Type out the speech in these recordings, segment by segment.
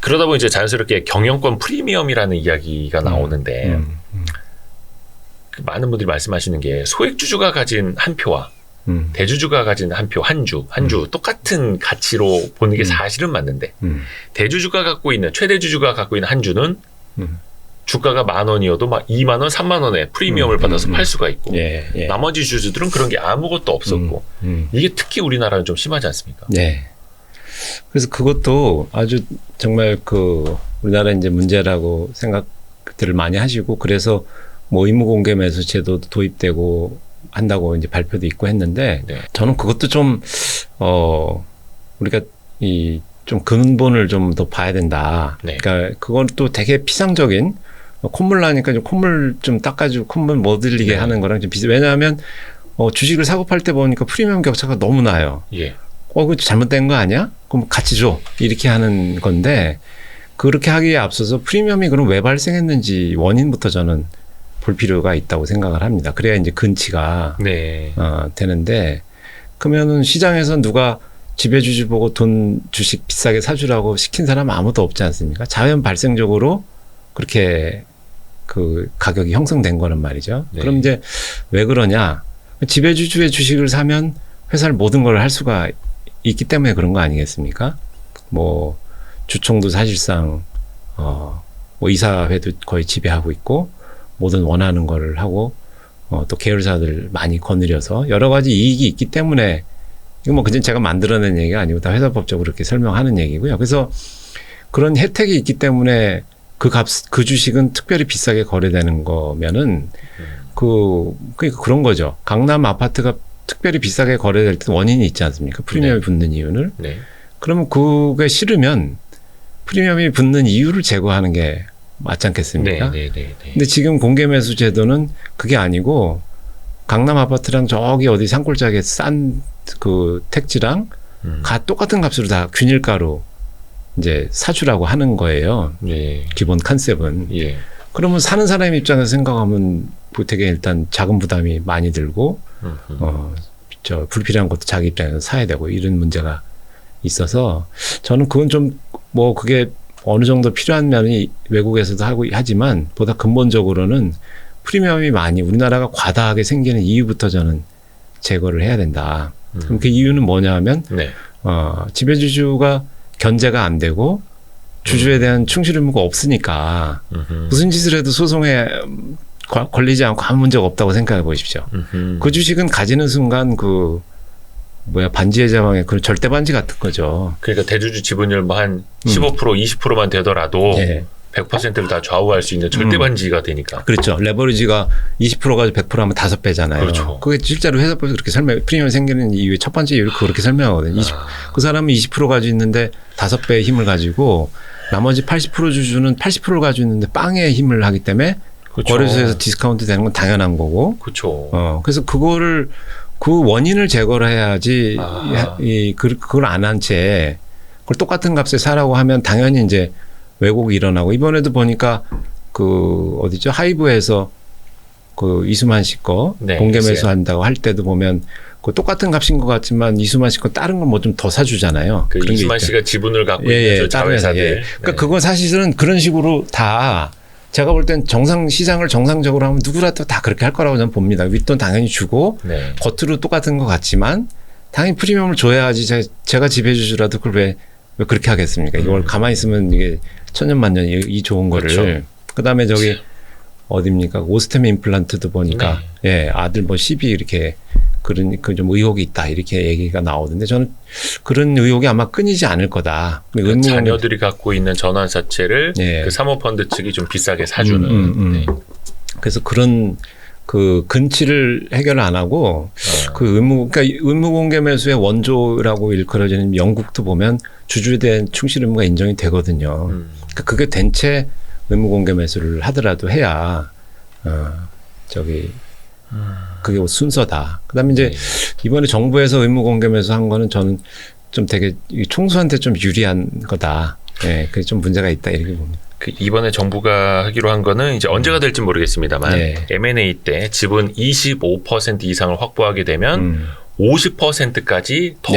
그러다 보니 이제 자연스럽게 경영권 프리미엄이라는 이야기가 나오는데 그 많은 분들이 말씀하시는 게 소액주주가 가진 한 표와 대주주가 가진 한 표, 한 주 똑같은 가치로 보는 게 사실은 맞는데 대주주가 갖고 있는 최대주주가 갖고 있는 한 주는 주가가 10,000원이어도 막 20,000원, 30,000원에 프리미엄을 받아서 팔 수가 있고 나머지 주주들은 그런 게 아무것도 없었고 이게 특히 우리나라는 좀 심하지 않습니까? 네. 그래서 그것도 아주 정말 그 우리나라 이제 문제라고 생각들을 많이 하시고 그래서 뭐 의무공개 매수 제도도 도입되고 한다고 이제 발표도 있고 했는데 저는 그것도 좀 우리가 좀 근본을 좀 더 봐야 된다. 그러니까 그건 또 되게 피상적인 콧물 나니까 좀 콧물 좀 닦아주고 콧물 못 흘리게 하는 거랑 좀 비슷해. 왜냐하면 주식을 사고 팔 때 보니까 프리미엄 격차가 너무 나요. 그거 잘못된 거 아니야? 그럼 같이 줘. 이렇게 하는 건데 그렇게 하기에 앞서서 프리미엄이 그럼 왜 발생했는지 원인부터 저는 볼 필요가 있다고 생각을 합니다. 그래야 이제 근치가 되는데 그러면은 시장에서 누가 지배주주 보고 돈 주식 비싸게 사주라고 시킨 사람 아무도 없지 않습니까? 자연 발생적으로 그렇게 그 가격이 형성된 거란 말이죠. 그럼 이제 왜 그러냐? 지배주주의 주식을 사면 회사를 모든 걸 할 수가 있기 때문에 그런 거 아니겠습니까? 뭐 주총도 사실상 뭐 이사회도 거의 지배하고 있고 모든 원하는 걸 하고 또 계열사들 많이 거느려서 여러 가지 이익이 있기 때문에 이거 뭐 그냥 제가 만들어낸 얘기가 아니고 다 회사법적으로 그렇게 설명하는 얘기고요. 그래서 그런 혜택이 있기 때문에 그 주식은 특별히 비싸게 거래되는 거면은 그러니까 그런 거죠. 강남 아파트가 특별히 비싸게 거래될 때 원인이 있지 않습니까? 프리미엄이 붙는 이유를. 그러면 그게 싫으면 프리미엄이 붙는 이유를 제거하는 게 맞지 않겠습니까? 근데 지금 공개 매수 제도는 그게 아니고 강남 아파트랑 저기 어디 산골짜기에 싼 그 택지랑 똑같은 값으로 다 균일가로 이제 사주라고 하는 거예요. 기본 컨셉은. 그러면 사는 사람 입장에서 생각하면 되게 일단 자금 부담이 많이 들고 불필요한 것도 자기 입장에서 사야 되고 이런 문제가 있어서 저는 그건 좀 뭐 그게 어느 정도 필요한 면이 외국에서도 하지만 보다 근본적으로는 프리미엄이 많이 우리나라가 과다하게 생기는 이유부터 저는 제거를 해야 된다. 그럼 그 이유는 뭐냐 하면 지배주주가 견제가 안 되고 주주에 대한 충실 의무가 없으니까 무슨 짓을 해도 소송에 걸리지 않고 아무 문제가 없다고 생각해 보십시오. 그 주식은 가지는 순간 반지의 제왕의 그 절대 반지 같은 거죠. 그러니까 대주주 지분율 뭐 한 15% 20%만 되더라도 100%를 다 좌우할 수 있는 절대 반지가 되니까. 그렇죠. 레버리지가 20%가 100% 하면 5배잖아요. 그렇죠. 그게 실제로 회사법에서 그렇게 프리미엄이 생기는 이유의 첫 번째 이유를 그렇게 설명하거든요. 그 사람은 20% 가지고 있는데 5배의 힘을 가지고 나머지 80% 주주는 80%를 가지고 있는데 빵의 힘을 하기 때문에 거래소에서 디스카운트 되는 건 당연한 거고. 그래서 그 원인을 제거를 해야지 그걸 안 한 채 그걸 똑같은 값에 사라고 하면 당연히 이제 왜곡이 일어나고 이번에도 보니까 어디죠? 하이브에서 이수만 씨 거 공개 매수한다고 할 때도 보면 그 똑같은 값인 것 같지만 이수만 씨 거 다른 건 뭐 좀 더 사주잖아요. 이수만 씨가 지분을 갖고 있는 자회사들. 그러니까 그건 사실은 그런 식으로 다 제가 볼 땐 시장을 정상적으로 하면 누구라도 다 그렇게 할 거라고 저는 봅니다. 윗돈 당연히 주고 겉으로 똑같은 것 같지만 당연히 프리미엄을 줘야지 제가 지배주주라도 그걸 왜 그렇게 하겠습니까? 이걸 가만히 있으면 이게 천년만년 이 좋은 거를. 그다음에 어딥니까? 오스템 임플란트도 보니까 아들 뭐 시비 이렇게 그러니까 좀 의혹이 있다 이렇게 얘기가 나오던데 저는 그런 의혹이 아마 끊이지 않을 거다. 자녀들이 갖고 있는 전환사채를 그 사모펀드 측이 좀 비싸게 사주는. 그래서 그런 그 근치를 해결 안 하고 그러니까 의무공개 매수의 원조라고 일컬어지는 영국도 보면 주주에 대한 충실 의무가 인정이 되거든요. 그러니까 그게 된 채 의무공개 매수를 하더라도 해야 그게 순서다. 그다음에 이제 이번에 정부에서 의무공개 매수한 거는 저는 좀 되게 총수한테 좀 유리한 거다. 그게 좀 문제가 있다 이렇게 봅니다. 이번에 정부가 하기로 한 거는 이제 언제가 될지 모르겠습니다만 M&A 때 지분 25% 이상을 확보하게 되면 50%까지 더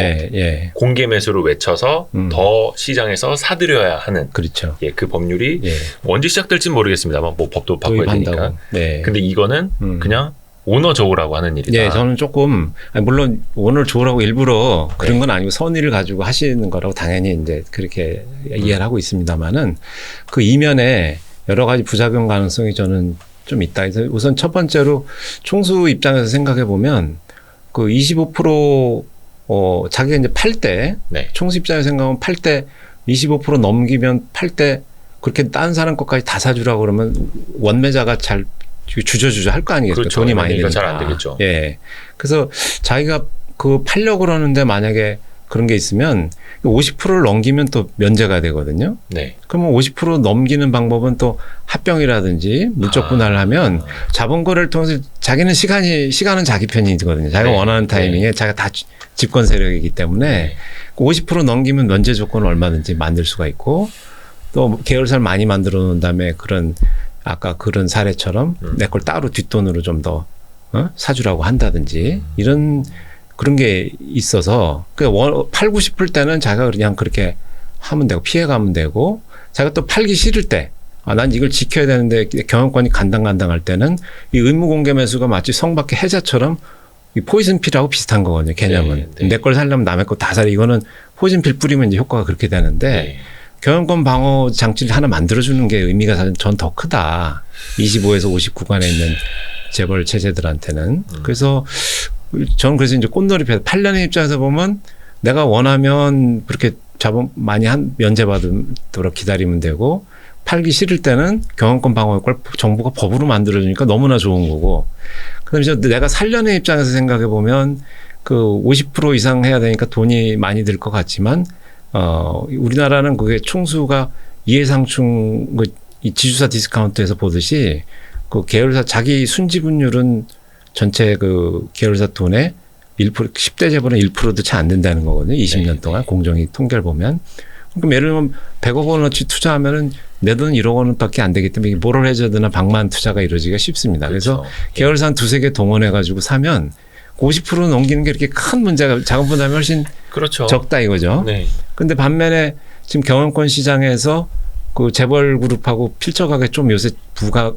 공개 매수를 외쳐서 더 시장에서 사들여야 하는 그렇죠. 예, 그 법률이 언제 시작될지는 모르겠습니다만 뭐 법도 바꿔야 되니까. 근데 이거는 그냥 오너 조우라고 하는 일이다. 네, 저는 조금 물론 오너 조우라고 일부러 그런 건 아니고 선의를 가지고 하시는 거라고 당연히 이제 그렇게 이해를 하고 있습니다만은 그 이면에 여러 가지 부작용 가능성이 저는 좀 있다. 그래서 우선 첫 번째로 총수 입장에서 생각해 보면 그 25% 자기가 이제 팔 때 총수 입장에서 생각하면 팔 때 25% 넘기면 팔 때 그렇게 다른 사람 것까지 다 사주라고 그러면 원매자가 잘 주저주저 할 거 아니겠어요. 그렇죠. 돈이 많이 되니까. 잘 안 되겠죠. 예. 그래서 자기가 그 팔려고 그러는데 만약에 그런 게 있으면 50%를 넘기면 또 면제가 되거든요. 네. 그러면 50% 넘기는 방법은 또 합병이라든지 물적 분할을 하면 자본 거래를 통해서 자기는 시간은 자기 편이거든요. 자기가 원하는 타이밍에 자기가 다 집권 세력이기 때문에 50% 넘기면 면제 조건을 얼마든지 만들 수가 있고 또 계열사를 많이 만들어 놓은 다음에 그런 아까 그런 사례처럼 내 걸 따로 뒷돈으로 좀 더 사주라고 한다든지 이런 그런 게 있어서 팔고 싶을 때는 자기가 그냥 그렇게 하면 되고 피해가면 되고 자기가 또 팔기 싫을 때 난 이걸 지켜야 되는데 경영권이 간당간당할 때는 이 의무 공개 매수가 마치 성밖에 해자처럼 이 포이즌필하고 비슷한 거거든요. 개념은. 내 걸 살려면 남의 거 다 사려. 이거는 포이즌필 뿌리면 이제 효과가 그렇게 되는데 경영권 방어 장치를 하나 만들어주는 게 의미가 사실 전 더 크다. 25에서 50 구간에 있는 재벌 체제들한테는. 그래서 저는 그래서 이제 꽃놀이해서 팔려는 입장에서 보면 내가 원하면 그렇게 자본 많이 면제받도록 기다리면 되고 팔기 싫을 때는 경영권 방어의 걸 정부가 법으로 만들어주니까 너무나 좋은 거고. 그다음에 이제 내가 살려는 입장에서 생각해 보면 그 50% 이상 해야 되니까 돈이 많이 들 것 같지만 우리나라는 그게 총수가 이해상충 이 지주사 디스카운트에서 보듯이 그 계열사 자기 순지분율은 전체 그 계열사 돈의 1% 10대 재벌은 1%도 채 안 된다는 거거든요. 20년 동안 공정위 통계를 보면. 그럼 예를 들면 100억 원어치 투자하면은 내 돈은 1억 원밖에 안 되기 때문에 모럴 해저드나 방만 투자가 이루어지기가 쉽습니다. 그래서 계열사 한 두세 개 동원해 가지고 사면 50% 넘기는 게 이렇게 큰 문제가 자금분담이 훨씬 적다 이거죠. 근데 반면에 지금 경영권 시장에서 그 재벌 그룹하고 필적하게 좀 요새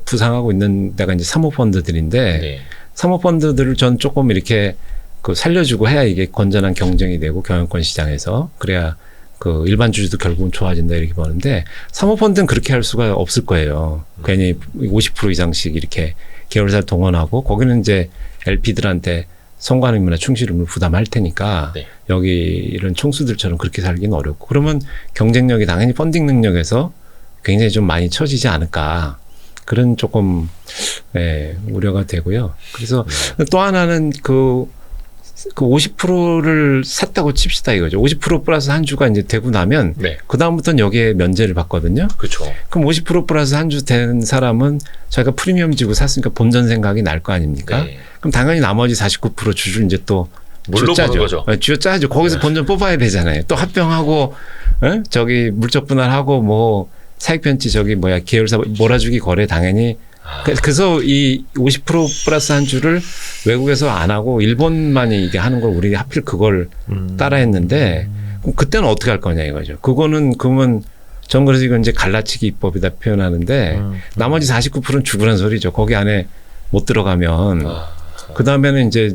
부상하고 있는 데가 이제 사모펀드들인데 사모펀드들을 전 조금 이렇게 그 살려주고 해야 이게 건전한 경쟁이 되고 경영권 시장에서 그래야 그 일반 주주도 결국은 좋아진다 이렇게 보는데 사모펀드는 그렇게 할 수가 없을 거예요. 괜히 50% 이상씩 이렇게 계열사 동원하고 거기는 이제 LP들한테 성관 의무나 충실 의무를 부담할 테니까 여기 이런 총수들처럼 그렇게 살기는 어렵고 그러면 경쟁력이 당연히 펀딩 능력에서 굉장히 좀 많이 처지지 않을까 그런 조금 우려가 되고요. 그래서 또 하나는 그 50%를 샀다고 칩시다 이거죠. 50% 플러스 한 주가 이제 되고 나면 그 다음부터는 여기에 면제를 받거든요. 그렇죠. 그럼 50% 플러스 한 주 된 사람은 자기가 프리미엄 지고 샀으니까 본전 생각이 날 거 아닙니까? 그럼 당연히 나머지 49% 주주를 이제 또 쥐어짜죠. 쥐어짜죠. 거기서 본전 뽑아야 되잖아요. 또 합병하고 저기 물적 분할하고 뭐 사익 편취 계열사 몰아주기 거래 당연히. 그래서 이 50% 플러스 한 주를 외국에서 안 하고 일본만이 이게 하는 걸 우리 하필 그걸 따라했는데 그럼 그때는 어떻게 할 거냐 이거죠. 그러면 전 그래서 이건 이제 갈라치기 입법이다 표현하는데 나머지 49%는 죽으란 소리죠. 거기 안에 못 들어가면 그 다음에는 이제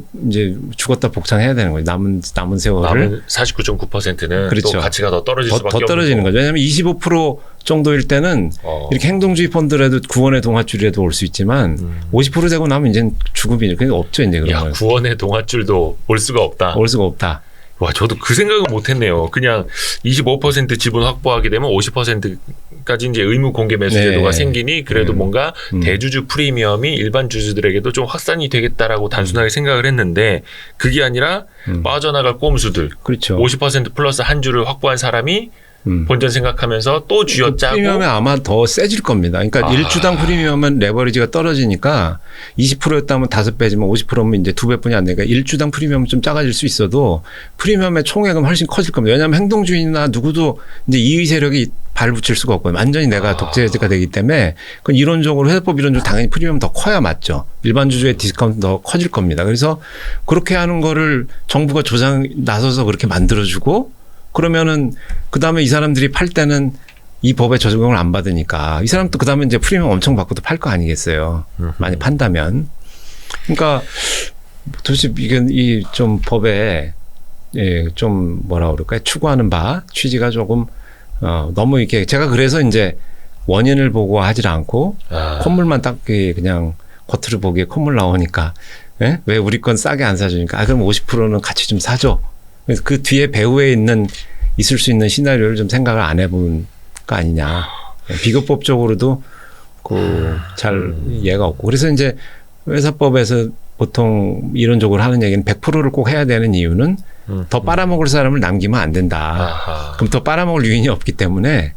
죽었다 복창해야 되는 거죠. 남은 세월을. 49.9%는 또 가치가 더 떨어질 수밖에 없는 떨어지는 거죠. 왜냐하면 25% 정도일 때는 이렇게 행동주의 펀드라도 구원의 동아줄이라도 올 수 있지만 50% 되고 나면 이제 죽음이죠. 그게 없죠 이제 그러면. 구원의 동아줄도 올 수가 없다. 올 수가 없다. 와, 저도 그 생각은 못했네요. 그냥 25% 지분 확보하게 되면 50%까지 이제 의무 공개 매수 제도가 생기니 그래도 뭔가 대주주 프리미엄이 일반 주주들에게도 좀 확산이 되겠다라고 단순하게 생각을 했는데 그게 아니라 빠져나갈 꼼수들. 그렇죠. 50% 플러스 한 주를 확보한 사람이 본전 생각하면서 또 쥐어짜고 프리미엄이 아마 더 세질 겁니다. 그러니까 1주당 프리미엄은 레버리지가 떨어지니까 20%였다면 5배지만 50%면 이제 2배뿐이 안 되니까 1주당 프리미엄은 좀 작아질 수 있어도 프리미엄의 총액은 훨씬 커질 겁니다. 왜냐하면 행동주의나 누구도 이제 이의 세력이 발 붙일 수가 없거든요. 완전히 내가 독재가 되기 때문에 그건 이론적으로 회사법 이론적으로 당연히 프리미엄 더 커야 맞죠. 일반 주주의 디스카운트 더 커질 겁니다. 그래서 그렇게 하는 거를 정부가 나서서 그렇게 만들어주고 그러면은 그다음에 이 사람들이 팔 때는 이 법에 적용을 안 받으니까 이 사람도 그다음에 이제 프리미엄 엄청 받고도 팔 거 아니겠어요. 많이 판다면. 그러니까 도대체 이건 이 좀 법에 좀 뭐라 그럴까요? 추구하는 바 취지가 조금 너무 이렇게 제가 그래서 이제 원인을 보고 하질 않고 콧물만 딱 그냥 겉으로 보기에 콧물 나오니까 왜 우리 건 싸게 안 사주니까 그럼 50%는 같이 좀 사줘. 그래서 그 뒤에 배후에 있을 수 있는 시나리오를 좀 생각을 안 해본 거 아니냐. 비교법적으로도 잘 이해가 없고 그래서 이제 회사법에서 보통 이론적으로 하는 얘기는 100%를 꼭 해야 되는 이유는 더 빨아먹을 사람을 남기면 안 된다. 아하. 그럼 더 빨아먹을 유인이 없기 때문에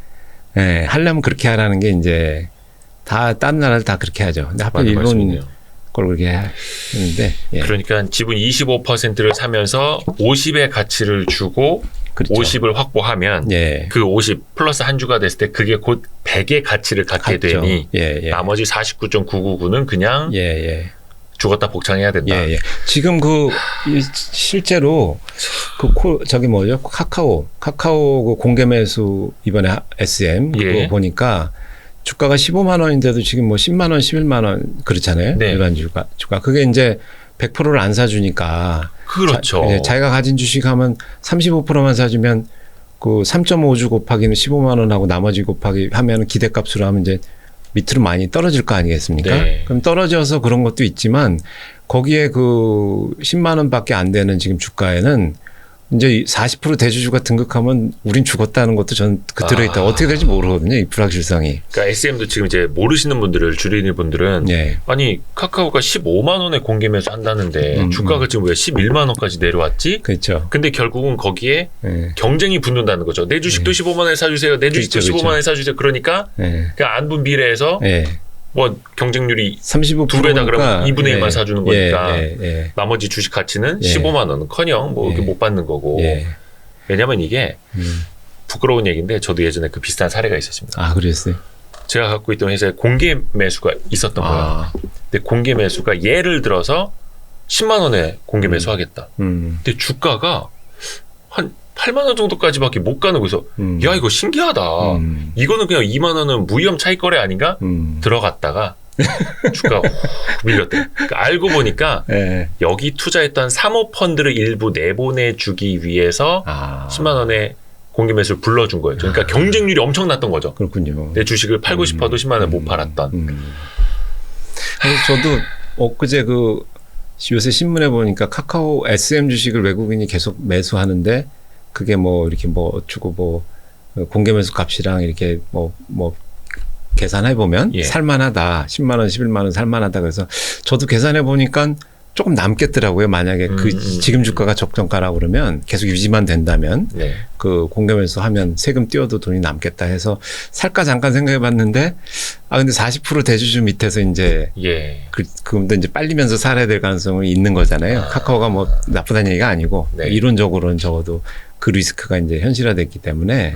하려면 그렇게 하라는 게 이제 다 다른 나라들 다 그렇게 하죠. 근데 하필 일본 말씀이네요. 걸 그렇게 하는데 그러니까 지분 25%를 사면서 50의 가치를 주고 그렇죠. 50을 확보하면 그 50 플러스 한 주가 됐을 때 그게 곧 100의 가치를 갖게 되니 나머지 49.999는 그냥 죽었다 복창해야 된다. 지금 실제로 저기 뭐죠? 카카오 그 공개 매수 이번에 SM 그거 보니까 주가가 15만 원인데도 지금 뭐 10만 원, 11만 원 그렇잖아요. 일반 주가. 그게 이제 100%를 안 사주니까. 그렇죠. 자기가 가진 주식하면 35%만 사주면 그 3.5주 곱하기는 15만 원하고 나머지 곱하기 하면 기대값으로 하면 이제 밑으로 많이 떨어질 거 아니겠습니까? 그럼 떨어져서 그런 것도 있지만 거기에 그 10만 원밖에 안 되는 지금 주가에는 이제 40% 대주주가 등극하면 우린 죽었다는 것도 전 들어있다. 어떻게 될지 모르거든요. 이 불확실성이. 그러니까 SM도 지금 이제 모르시는 분들을 줄이는 분들은 아니 카카오가 15만 원에 공개 매수 한다는데 주가가 지금 왜 11만 원까지 내려왔지? 그렇죠. 근데 결국은 거기에 경쟁이 붙는다는 거죠. 내 주식도 15만 원에 사주세요. 내 주식도 15만 원에 사주세요. 그러니까 그냥 안분 비례해서 뭐 경쟁률이 2배다 그러면 2분의 1만 사주는 거니까 나머지 주식 가치는 15만 원은커녕 뭐 이렇게 못 받는 거고 왜냐하면 이게 부끄러운 얘기인데 저도 예전에 그 비슷한 사례가 있었습니다. 그랬어요? 제가 갖고 있던 회사에 공개 매수가 있었던 거예요. 근데 공개 매수가 예를 들어서 10만 원에 공개 매수하겠다. 근데 주가가 한 8만 원 정도까지밖에 못 가는 거에서 야 이거 신기하다. 이거는 그냥 2만 원은 무위험 차익 거래 아닌가? 들어갔다가 주가가 밀렸대. 그러니까 알고 보니까 여기 투자했던 사모펀드를 일부 내보내주기 위해서 10만 원에 공개 매수를 불러준 거예요. 그러니까 경쟁률이 엄청났던 거죠. 그렇군요. 내 주식을 팔고 싶어도 10만 원에 못 팔았던. 그래서 저도 엊그제 요새 신문에 보니까 카카오 SM 주식을 외국인이 계속 매수하는데 그게 뭐 이렇게 뭐 어쩌고 뭐 공개 매수 값이랑 이렇게 뭐 계산해 보면 살만하다. 10만 원, 11만 원 살만하다. 그래서 저도 계산해 보니까 조금 남겠더라고요. 만약에 지금 주가가 적정가라고 그러면 계속 유지만 된다면 그 공개 매수하면 세금 띄워도 돈이 남겠다 해서 살까 잠깐 생각해 봤는데 근데 40% 대주주 밑에서 이제 그금도 이제 빨리면서 살아야 될 가능성이 있는 거잖아요. 카카오가 뭐 나쁘다는 얘기가 아니고 이론적으로는 적어도 그 리스크가 이제 현실화됐기 때문에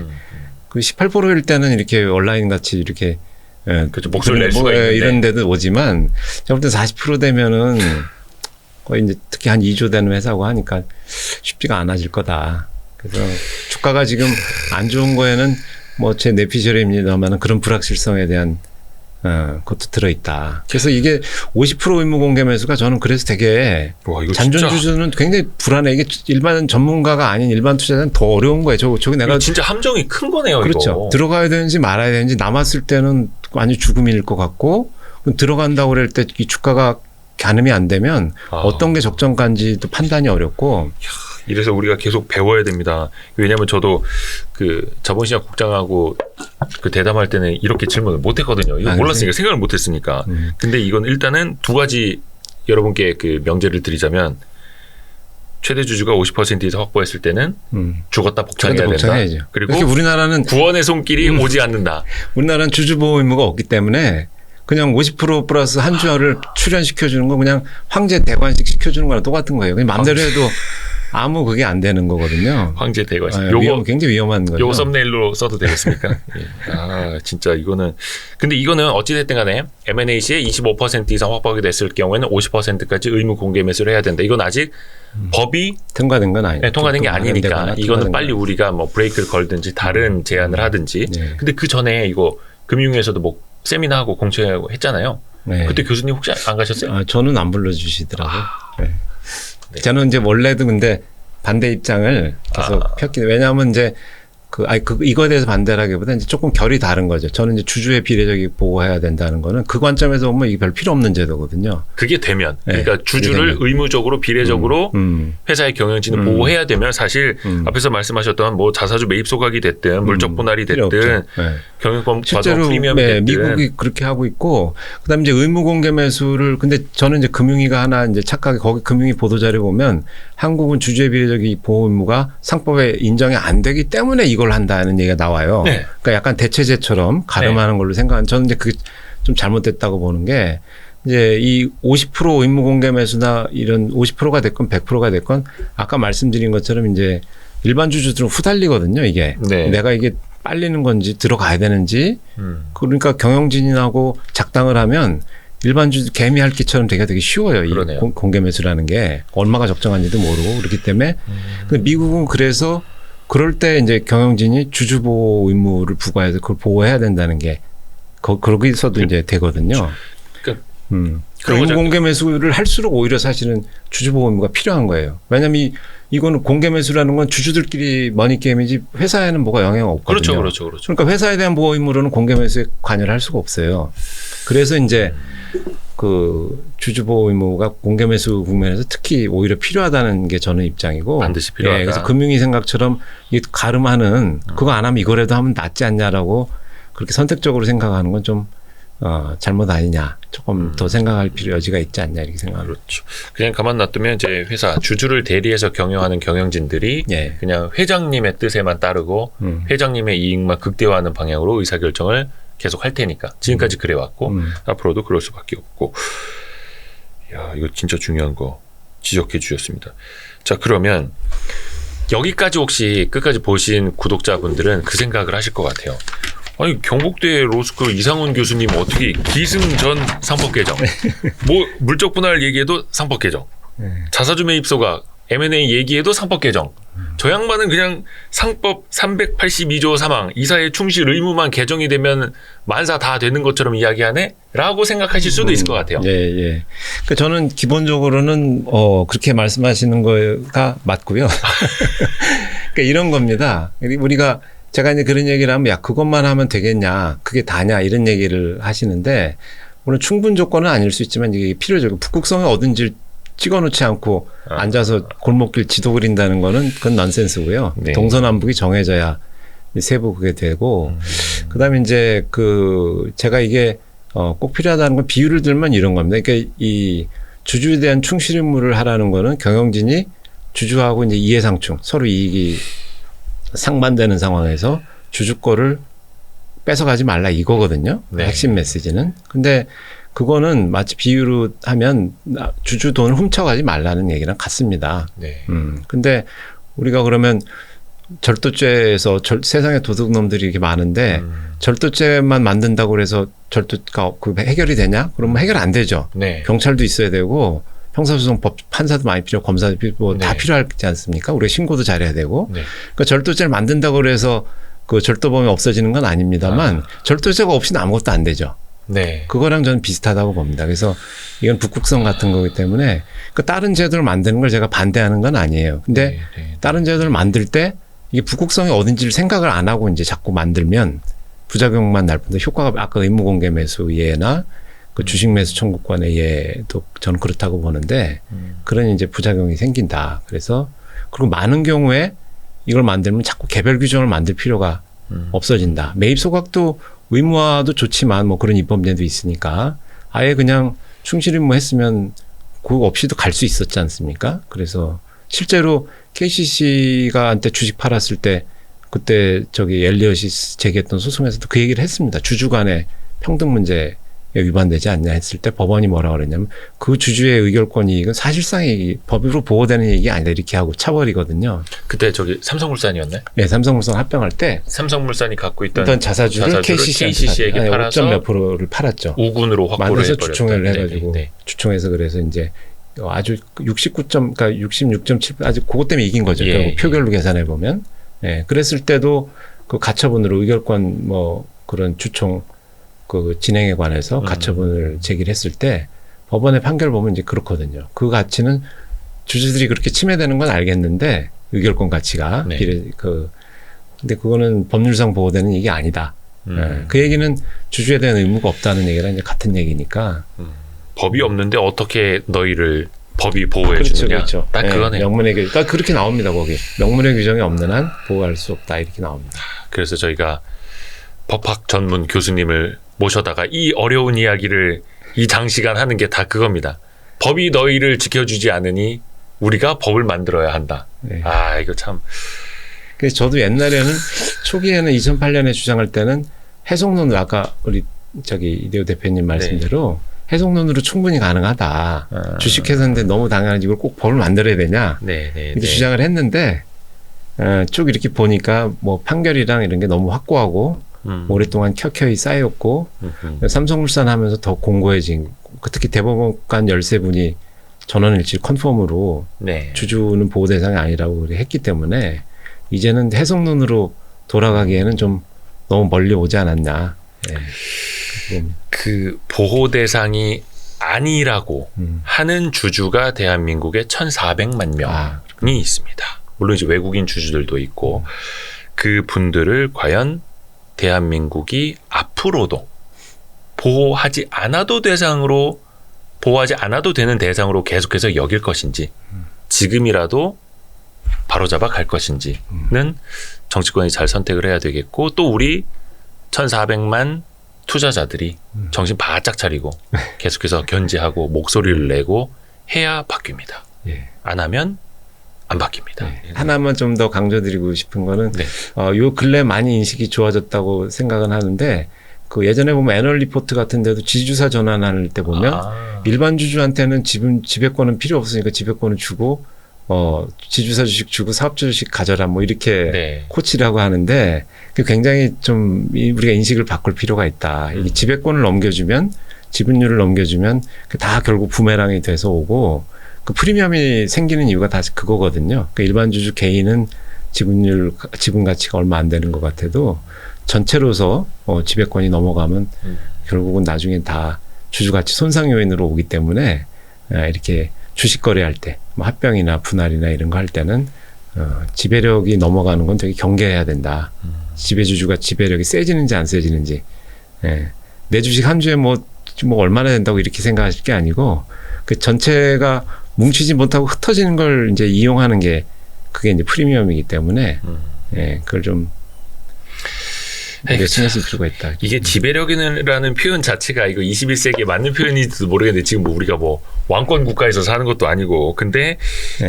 그 18%일 때는 이렇게 온라인 같이 이렇게 그렇죠. 목소리를 낼 수가 있는데 이런 데도 오지만 제가 볼 때 40% 되면은 거의 이제 특히 한 2조 되는 회사고 하니까 쉽지가 않아질 거다. 그래서 주가가 지금 안 좋은 거에는 뭐 제 내피셜입니다만 그런 불확실성에 대한 그것도 들어있다. 그래서 이게 50% 의무 공개 매수가 저는 그래서 되게 잔존 주주는 굉장히 불안해. 이게 일반 전문가가 아닌 일반 투자자는 더 어려운 거예요. 저기 내가 진짜 함정이 큰 거네요. 그렇죠. 이거. 들어가야 되는지 말아야 되는지 남았을 때는 완전 죽음일 것 같고 들어간다고 그럴 때 이 주가가 가늠이 안 되면 어떤 게 적정가인지도 판단이 어렵고. 이래서 우리가 계속 배워야 됩니다. 왜냐하면 저도 그 자본시장 국장하고 그 대담할 때는 이렇게 질문을 못 했거든요. 이거 몰랐으니까 생각을 못 했으니까. 근데 이건 일단은 두 가지 여러분께 그 명제를 드리자면 최대 주주가 50% 이상 확보했을 때는 죽었다 복창해야 된다. 그리고 우리나라는 구원의 손길이 오지 않는다. 우리나라는 주주보호 의무가 없기 때문에 그냥 50% 플러스 한 주를 출연시켜주는 거 그냥 황제 대관식 시켜주는 거랑 똑같은 거예요. 그냥 마음대로 해도 아무 그게 안 되는 거거든요. 황제 대과시. 요거 굉장히 위험한 거죠. 요거 썸네일로 써도 되겠습니까? 예. 아, 진짜 이거는. 근데 이거는 어찌됐든 간에 M&A 시에 25% 이상 확보하게 됐을 경우에는 50%까지 의무 공개 매수를 해야 된다. 이건 아직 법이 통과된 건 아니에요. 네, 통과된 게 아니니까 이거는 빨리 우리가 뭐 브레이크를 걸든지 다른 제안을 하든지. 네. 근데 그 전에 이거 금융위에서도 뭐 세미나하고 공청회하고 했잖아요. 네. 그때 교수님 혹시 안 가셨어요? 아, 저는 안 불러주시더라고요. 네. 네. 저는 이제 원래도 근데 반대 입장을 계속 폈기. 왜냐하면 이제 이거에 대해서 반대라기보다 이제 조금 결이 다른 거죠. 저는 이제 주주의 비례적이 보호해야 된다는 거는 그 관점에서 보면 이게 별 필요 없는 제도거든요. 그게 되면 네. 그러니까 주주를 되면. 의무적으로 비례적으로 회사의 경영진을 보호해야 되면 사실 앞에서 말씀하셨던 뭐 자사주 매입 소각이 됐든 물적 분할이 됐든 네. 경영권 과정 실제로 프리미엄이 네, 됐든 미국이 그렇게 하고 있고 그다음에 이제 의무 공개 매수를 근데 저는 이제 금융위가 하나 이제 착각이 거기 금융위 보도자료 보면 한국은 주주의 비례적 보호 의무가 상법에 인정이 안 되기 때문에 이걸 한다는 얘기가 나와요. 네. 그러니까 약간 대체제처럼 가름하는 걸로 생각하는 저는 이제 그 좀 잘못됐다고 보는 게 이제 이 50% 의무 공개 매수나 이런 50%가 됐건 100%가 됐건 아까 말씀드린 것처럼 이제 일반 주주들은 후달리거든요. 이게 네. 내가 이게 빨리는 건지 들어가야 되는지 그러니까 경영진인하고 작당을 하면 일반 주주 개미핥기처럼 되게 쉬워요. 이 공개 매수라는 게 얼마가 적정한지도 모르고 그렇기 때문에 근데 미국은 그래서 그럴 때 이제 경영진이 주주 보호 의무를 부과해서 그걸 보호해야 된다는 게 거기서도 이제 되거든요. 의무 공개 매수를 할수록 오히려 사실은 주주 보호 의무가 필요한 거예요. 왜냐하면 이거는 공개 매수라는 건 주주들끼리 머니 게임이지 회사에는 뭐가 영향 없거든요. 그렇죠. 그러니까 회사에 대한 보호 의무로는 공개 매수에 관여를 할 수가 없어요. 그래서 이제 그 주주 보호 의무가 공개 매수 국면에서 특히 오히려 필요하다는 게 저는 입장이고 반드시 필요하다. 예, 그래서 금융위 생각처럼 이 가름하는 그거 안 하면 이거라도 하면 낫지 않냐라고 그렇게 선택적으로 생각하는 건 좀 잘못 아니냐. 조금 더 생각할 여지가 있지 않냐 이렇게 생각합니다. 그렇죠. 그냥 가만 놔두면 이제 회사 주주를 대리해서 경영하는 경영진들이 예. 그냥 회장님의 뜻에만 따르고 회장님의 이익만 극대화하는 방향으로 의사결정을 계속 할 테니까 지금까지 그래왔고 앞으로도 그럴 수밖에 없고. 야, 이거 진짜 중요한 거 지적해 주셨습니다. 자, 그러면 여기까지 혹시 끝까지 보신 구독자분들은 그 생각을 하실 것 같아요. 아니, 경북대 로스쿨 이상훈 교수님 어떻게 기승전 상법 개정, 뭐 물적 분할 얘기해도 상법 개정, 자사주 매입 소각, M&A 얘기해도 상법 개정. 저 양반은 그냥 상법 382조 3항 이사의 충실 의무만 개정이 되면 만사 다 되는 것처럼 이야기하네? 라고 생각하실 수도 있을 것 같아요. 예. 그러니까 저는 기본적으로는 그렇게 말씀하시는 거가 맞고요. 그러니까 이런 겁니다. 우리가 제가 이제 그런 얘기를 하면 야 그것만 하면 되겠냐 그게 다냐 이런 얘기를 하시는데 물론 충분 조건은 아닐 수 있지만 이게 필요적이고 북극성에 어딘지 찍어놓지 않고 앉아서 골목길 지도 그린다는 거는 그건 넌센스고요. 네. 동서남북이 정해져야 세부 그게 되고 그다음에 이제 제가 이게 꼭 필요하다는 건 비유를 들면 이런 겁니다. 그러니까 이 주주에 대한 충실 의무를 하라는 거는 경영진이 주주하고 이제 이해상충 서로 이익이 상반되는 상황에서 주주 거를 뺏어가지 말라 이거거든요. 네. 핵심 메시지는. 근데 그거는 마치 비유로 하면 주주 돈을 훔쳐가지 말라는 얘기랑 같습니다. 네. 근데 우리가 그러면 절도죄에서 세상에 도둑놈들이 이렇게 많은데 절도죄만 만든다고 그래서 절도가 해결이 되냐? 그러면 해결 안 되죠. 네. 경찰도 있어야 되고 형사소송법 판사도 많이 필요하고 검사도 필요하고 다 필요하지 않습니까? 우리가 신고도 잘해야 되고. 네. 그러니까 절도죄를 만든다고 그래서 그 절도범이 없어지는 건 아닙니다만 절도죄가 없이는 아무것도 안 되죠. 네. 그거랑 저는 비슷하다고 봅니다. 그래서 이건 북극성 같은 거기 때문에 다른 제도를 만드는 걸 제가 반대하는 건 아니에요. 근데 다른 제도를 만들 때 이게 북극성이 어딘지를 생각을 안 하고 이제 자꾸 만들면 부작용만 날 뿐더러 효과가 아까 의무공개 매수 예나 그 주식 매수 청구권의 예도 저는 그렇다고 보는데 그런 이제 부작용이 생긴다. 그래서 그리고 많은 경우에 이걸 만들면 자꾸 개별 규정을 만들 필요가 없어진다. 매입 소각도 의무화도 좋지만 뭐 그런 입법례도 있으니까 아예 그냥 충실 의무했으면 그거 없이도 갈 수 있었지 않습니까? 그래서 실제로 KCC가 한때 주식 팔았을 때 그때 엘리엇이 제기했던 소송에서도 그 얘기를 했습니다. 주주 간의 평등 문제에 위반되지 않냐 했을 때 법원이 뭐라 그랬냐면 그 주주의 의결권 이익은 사실상 이 법으로 보호되는 이익이 아니다 이렇게 하고 차버리거든요. 그때 저기 삼성물산이었나요? 네, 삼성물산 합병할 때 삼성물산이 갖고 있던 자사주를 KCC에게 팔아서 5점 몇 프로를 팔았죠. 우군으로 확보를 만들어서 해버렸다. 주총회를 해가지고 네. 주총에서 그래서 이제 아주 69점, 그러니까 66.7 아주 그것 때문에 이긴 거죠. 예, 결국 표결로 계산해 보면. 예, 그랬을 때도 그 가처분으로 의결권 뭐 그런 주총 그 진행에 관해서 가처분을 제기를 했을 때 법원의 판결 보면 이제 그렇거든요. 그 가치는 주주들이 그렇게 침해되는 건 알겠는데 의결권 가치가 네. 근데 그거는 법률상 보호되는 이게 아니다. 예, 그 얘기는 주주에 대한 의무가 없다는 얘기랑 이제 같은 얘기니까. 법이 없는데 어떻게 너희를 법이 보호해 주느냐. 그렇죠. 딱 네, 그거네요. 명문의 규정. 그러니까 그렇게 나옵니다. 거기. 명문의 규정이 없는 한 보호할 수 없다 이렇게 나옵니다. 그래서 저희가 법학 전문 교수님을 모셔다가 이 어려운 이야기를 이 장시간 하는 게 다 그겁니다. 법이 너희를 지켜주지 않으니 우리가 법을 만들어야 한다. 네. 아, 이거 참. 그래서 저도 옛날에는 초기에는 2008년에 주장할 때는 해석론을 아까 우리 저기 이대호 대표님 말씀대로 해석론으로 충분히 가능하다. 주식회사인데 너무 당연하지 이걸 꼭 법을 만들어야 되냐. 이렇게 주장을 했는데 쭉 이렇게 보니까 뭐 판결이랑 이런 게 너무 확고하고 오랫동안 켜켜이 쌓였고 삼성물산 하면서 더 공고해진 특히 대법원관 13분이 전원일치 컨펌으로 주주는 보호 대상이 아니라고 했기 때문에 이제는 해석론으로 돌아가기에는 좀 너무 멀리 오지 않았냐. 그 보호 대상이 아니라고 하는 주주가 대한민국에 1,400만 명이 있습니다. 물론 이제 외국인 주주들도 있고 그 분들을 과연 대한민국이 앞으로도 보호하지 않아도 되는 대상으로 계속해서 여길 것인지 지금이라도 바로잡아 갈 것인지는 정치권이 잘 선택을 해야 되겠고 또 우리 1,400만 투자자들이 정신 바짝 차리고 계속해서 견제하고 목소리를 내고 해야 바뀝니다. 안 하면 안 바뀝니다. 하나만 좀 더 강조드리고 싶은 거는 요 근래 많이 인식이 좋아졌다고 생각은 하는데 그 예전에 보면 애널리포트 같은 데도 지주사 전환할 때 보면 일반 주주한테는 지배권은 필요 없으니까 지배권을 주고 지주사 주식 주고 사업주 주식 가져라 뭐 이렇게 코치라고 하는데 그 굉장히 좀 우리가 인식을 바꿀 필요가 있다. 이 지배권을 넘겨주면 지분율을 넘겨주면 다 결국 부메랑이 돼서 오고 그 프리미엄이 생기는 이유가 다 그거거든요. 그러니까 일반 주주 개인은 지분 가치가 얼마 안 되는 것 같아도 전체로서 지배권이 넘어가면 결국은 나중에 다 주주 가치 손상 요인으로 오기 때문에 이렇게 주식 거래할 때 뭐 합병이나 분할이나 이런 거 할 때는 지배력이 넘어가는 건 되게 경계해야 된다. 지배주주가 지배력이 세지는지 안 세지는지. 내 주식 한 주에 뭐 얼마나 된다고 이렇게 생각하실 게 아니고 그 전체가 뭉치지 못하고 흩어지는 걸 이제 이용하는 게 그게 이제 프리미엄이기 때문에 그걸 좀 신경 쓸 필요가 있다. 이게 지배력이라는 표현 자체가 이거 21세기에 맞는 표현인지도 모르겠는데 지금 뭐 우리가 뭐 왕권 국가에서 사는 것도 아니고 근데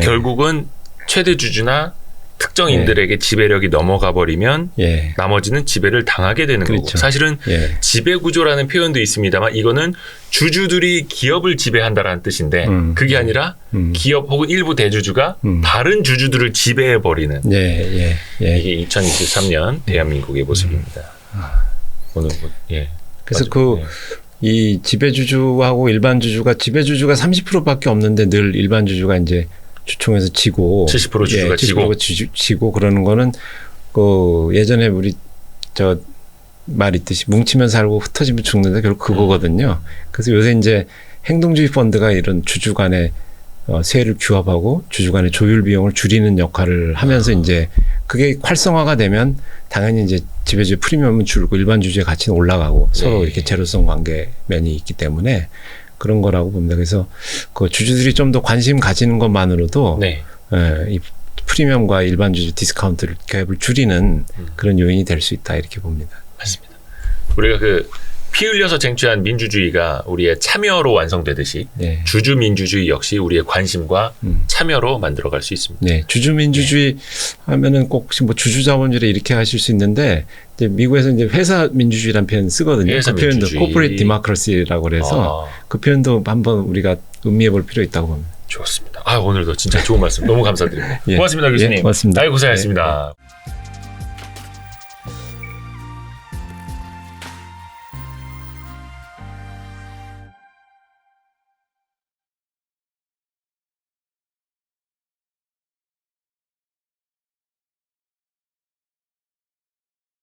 결국은 최대 주주나 특정인들에게 지배력이 넘어가 버리면 나머지는 지배를 당하게 되는 거고 사실은 지배구조라는 표현도 있습니다만 이거는 주주들이 기업을 지배한다라는 뜻인데 그게 아니라 기업 혹은 일부 대주주가 다른 주주들을 지배해버리는 이게 2023년 대한민국의 모습입니다. 오늘 그래서 이 지배주주하고 일반 주주가 지배주주가 30%밖에 없는데 늘 일반 주주가 이제 주총에서 지고 70% 주주가 70% 지고 그러는 거는 그 예전에 우리 저 말 있듯이 뭉치면 살고 흩어지면 죽는다 결국 그거거든요. 그래서 요새 이제 행동주의 펀드가 이런 주주 간의 세를 규합하고 주주 간의 조율 비용을 줄이는 역할을 하면서 이제 그게 활성화가 되면 당연히 이제 지배주의 프리미엄은 줄고 일반 주주의 가치는 올라가고 서로 이렇게 제로성 관계면이 있기 때문에 그런 거라고 봅니다. 그래서 그 주주들이 좀 더 관심 가지는 것만으로도 이 프리미엄과 일반 주주 디스카운트를 갭을 줄이는 그런 요인이 될 수 있다 이렇게 봅니다. 맞습니다. 우리가 그 피 흘려서 쟁취한 민주주의가 우리의 참여로 완성되듯이 네. 주주민주주의 역시 우리의 관심과 참여로 만들어갈 수 있습니다. 네, 주주민주주의 하면은 꼭 뭐 주주자본주의 이렇게 하실 수 있는데 이제 미국에서 이제 회사 민주주의라는 표현 쓰거든요. 회사 그 표현도 민주주의. corporate democracy라고 그래서 그 표현도 한번 우리가 음미해 볼 필요 있다고 봅니다. 좋습니다. 오늘도 진짜 좋은 말씀 너무 감사드립니다. 예. 고맙습니다, 교수님. 예, 고맙습니다. 고생하셨습니다.